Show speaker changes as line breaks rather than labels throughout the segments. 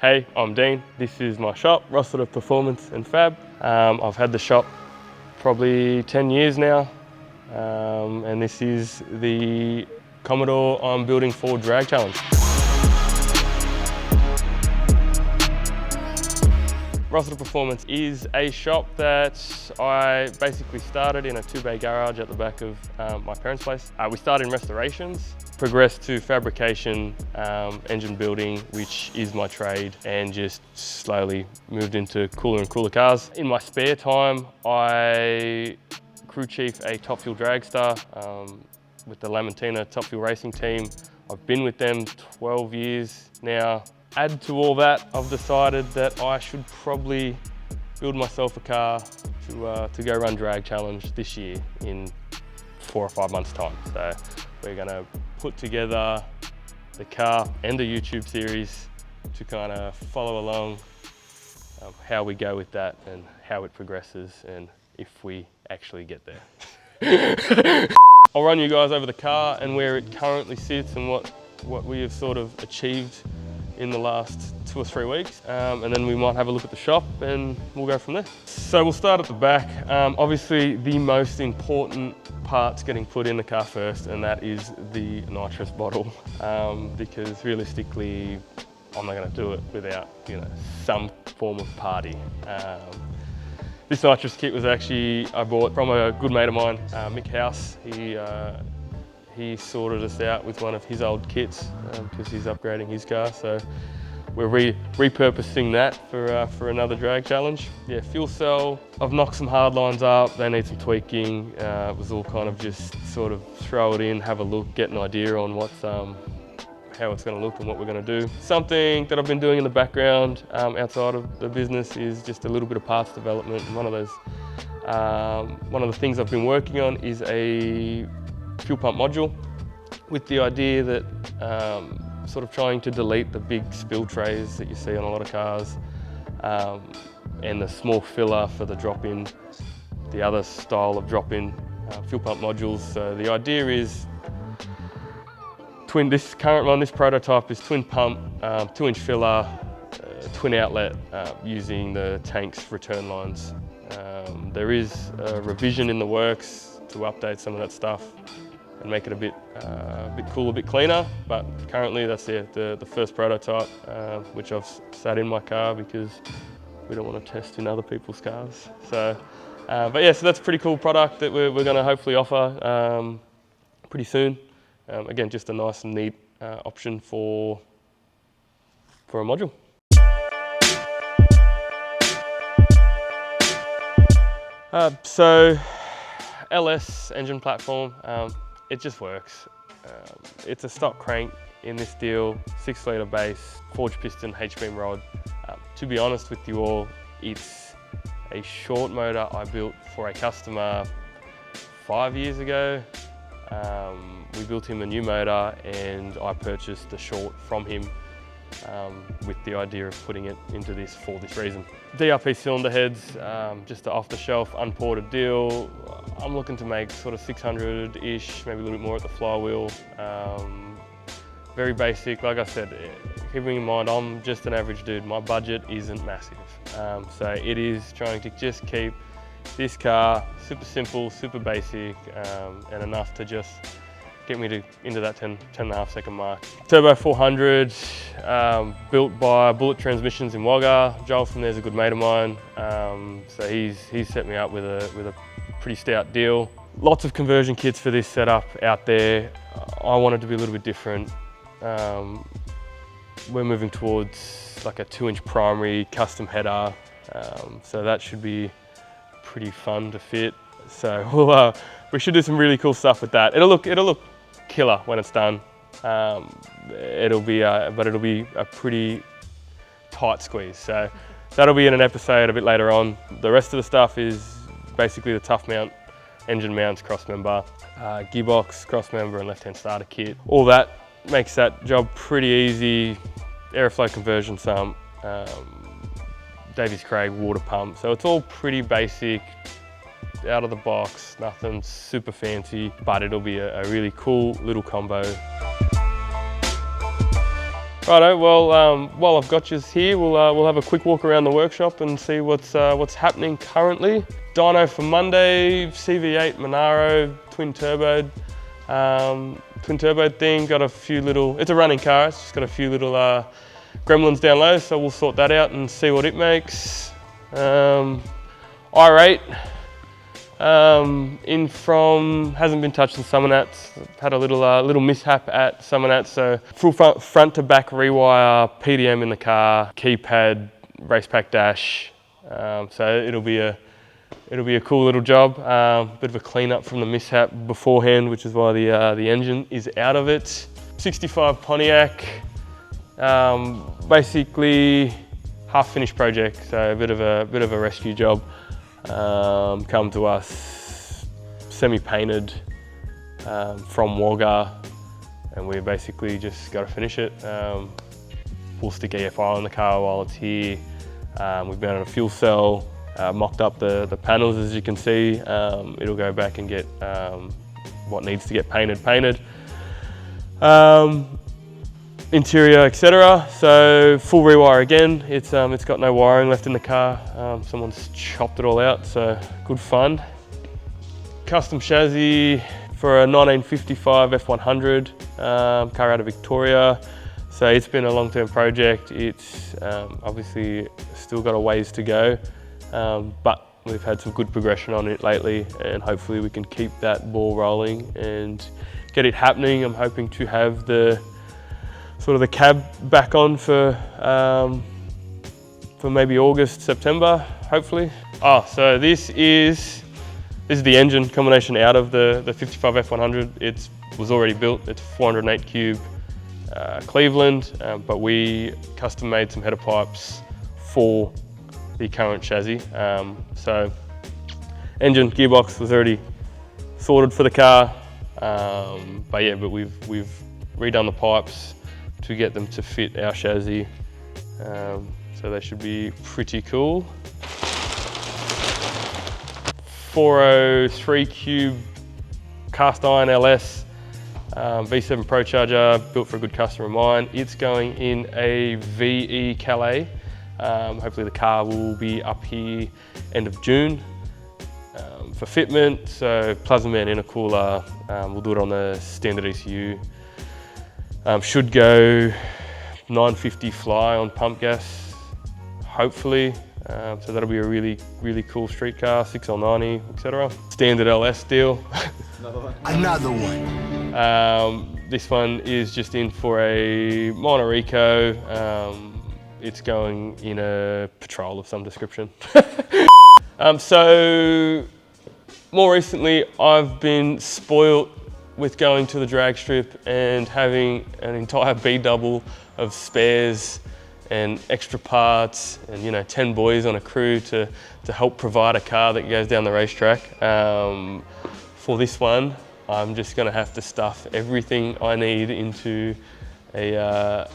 Hey, I'm Dean. This is my shop, Rossiter Performance and Fab. I've had the shop probably 10 years now, and this is the Commodore I'm building for Drag Challenge. Rossiter Performance is a shop that I basically started in a 2-bay garage at the back of my parents' place. We started in restorations, progressed to fabrication, engine building, which is my trade, and just slowly moved into cooler and cooler cars. In my spare time, I crew chief a Top Fuel dragster with the Lamantina Top Fuel racing team. I've been with them 12 years now. Add to all that, I've decided that I should probably build myself a car to go run Drag Challenge this year in 4 or 5 months' time. So we're gonna put together the car and the YouTube series to kind of follow along how we go with that and how it progresses and if we actually get there. I'll run you guys over the car and where it currently sits and what we have sort of achieved in the last 2 or 3 weeks, and then we might have a look at the shop and we'll go from there. So we'll start at the back. Obviously the most important part's getting put in the car first, and that is the nitrous bottle, because realistically I'm not going to do it without some form of party. This nitrous kit was actually I bought from a good mate of mine, Mick House. He sorted us out with one of his old kits because he's upgrading his car. So we're repurposing that for another drag challenge. Yeah, fuel cell, I've knocked some hard lines up. They need some tweaking. It was all kind of just sort of throw it in, have a look, get an idea on how it's going to look and what we're going to do. Something that I've been doing in the background outside of the business is just a little bit of parts development. And one of the things I've been working on is a fuel pump module, with the idea that sort of trying to delete the big spill trays that you see on a lot of cars, and the small filler for the drop-in, the other style of drop-in fuel pump modules. So the idea is this current one, this prototype is twin pump, 2-inch filler, twin outlet, using the tank's return lines. There is a revision in the works to update some of that stuff and make it a bit cooler, a bit cleaner. But currently that's the first prototype, which I've sat in my car because we don't want to test in other people's cars. So, but yeah, so that's a pretty cool product that we're going to hopefully offer pretty soon. Again, just a nice and neat option for a module. So LS engine platform, it just works. It's a stock crank in this deal, 6-litre base, forged piston H-beam rod. To be honest with you all, it's a short motor I built for a customer 5 years ago. We built him a new motor and I purchased the short from him with the idea of putting it into this for this reason. DRP cylinder heads, just an off-the-shelf, unported deal. I'm looking to make sort of 600-ish, maybe a little bit more at the flywheel. Very basic, like I said, keeping in mind I'm just an average dude. My budget isn't massive. So it is trying to just keep this car super simple, super basic, and enough to just get me into that 10.5 second mark. Turbo 400, built by Bullet Transmissions in Wagga. Joel from there's a good mate of mine, so he's set me up with a pretty stout deal. Lots of conversion kits for this setup out there. I wanted to be a little bit different. We're moving towards like a 2-inch primary custom header, so that should be pretty fun to fit. So we should do some really cool stuff with that. It'll look killer when it's done. It'll be a pretty tight squeeze. So that'll be in an episode a bit later on. The rest of the stuff is basically the tough mount, engine mounts, cross member, gearbox, cross member, and left-hand starter kit. All that makes that job pretty easy. Airflow conversion sump, Davies Craig water pump. So it's all pretty basic, out of the box, nothing super fancy, but it'll be a really cool little combo. Righto, well, while I've got you here, we'll have a quick walk around the workshop and see what's happening currently. Dyno for Monday, CV8 Monaro, twin turbo thing. Got a few little, it's a running car, it's just got a few little gremlins down low, so we'll sort that out and see what it makes. I8, in from, hasn't been touched in Summernats, had a little mishap at Summernats, so full front to back rewire, PDM in the car, keypad, race pack dash, so it'll be a cool little job. Bit of a clean up from the mishap beforehand, which is why the engine is out of it. 65 Pontiac, basically half finished project, so a bit of a rescue job. Come to us semi-painted from Wagga, and we basically just got to finish it. We'll stick EFI on the car while it's here. We've mounted a fuel cell, mocked up the panels, as you can see. It'll go back and get what needs to get painted. Interior, etc. So full rewire again. It's got no wiring left in the car. Someone's chopped it all out, so good fun. Custom chassis for a 1955 F100 car out of Victoria. So it's been a long-term project. It's obviously still got a ways to go, but we've had some good progression on it lately, and hopefully we can keep that ball rolling and get it happening. I'm hoping to have the cab back on for maybe August, September, hopefully. So this is the engine combination out of the 55 F100. It was already built. It's 408 cube Cleveland, but we custom made some header pipes for the current chassis. So engine, gearbox was already sorted for the car, but we've redone the pipes to get them to fit our chassis, so they should be pretty cool. 403 cube cast iron LS V7 Pro Charger, built for a good customer of mine. It's going in a VE Calais. Hopefully the car will be up here end of June for fitment. So plasma man intercooler, we'll do it on the standard ECU. Should go 950 fly on pump gas, hopefully. So that'll be a really cool street car, 6L90, etc. Standard LS deal. Another one. This one is just in for a minor eco. It's going in a patrol of some description. So more recently, I've been spoilt with going to the drag strip and having an entire B-double of spares and extra parts and 10 boys on a crew to help provide a car that goes down the racetrack. For this one, I'm just going to have to stuff everything I need into a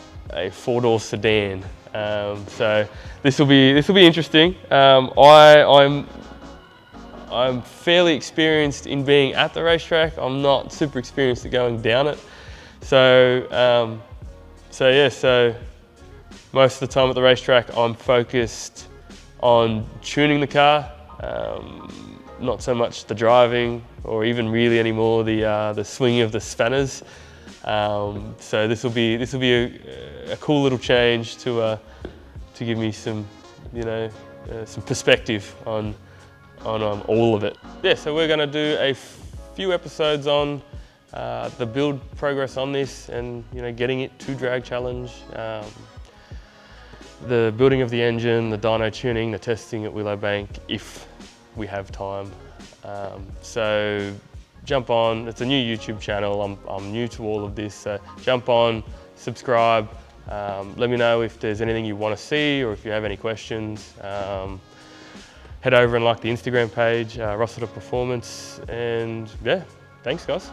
four-door sedan. So this will be interesting. I'm fairly experienced in being at the racetrack. I'm not super experienced at going down it. So most of the time at the racetrack, I'm focused on tuning the car, not so much the driving or even really anymore the swinging of the spanners. So this will be a cool little change to give me some some perspective on all of it. Yeah, so we're going to do a few episodes on the build progress on this, and getting it to drag challenge, the building of the engine, the dyno tuning, the testing at Willowbank if we have time. So jump on, it's a new YouTube channel, I'm new to all of this, so jump on, subscribe, let me know if there's anything you want to see or if you have any questions. Head over and like the Instagram page, Rossiter Performance, and yeah, thanks guys.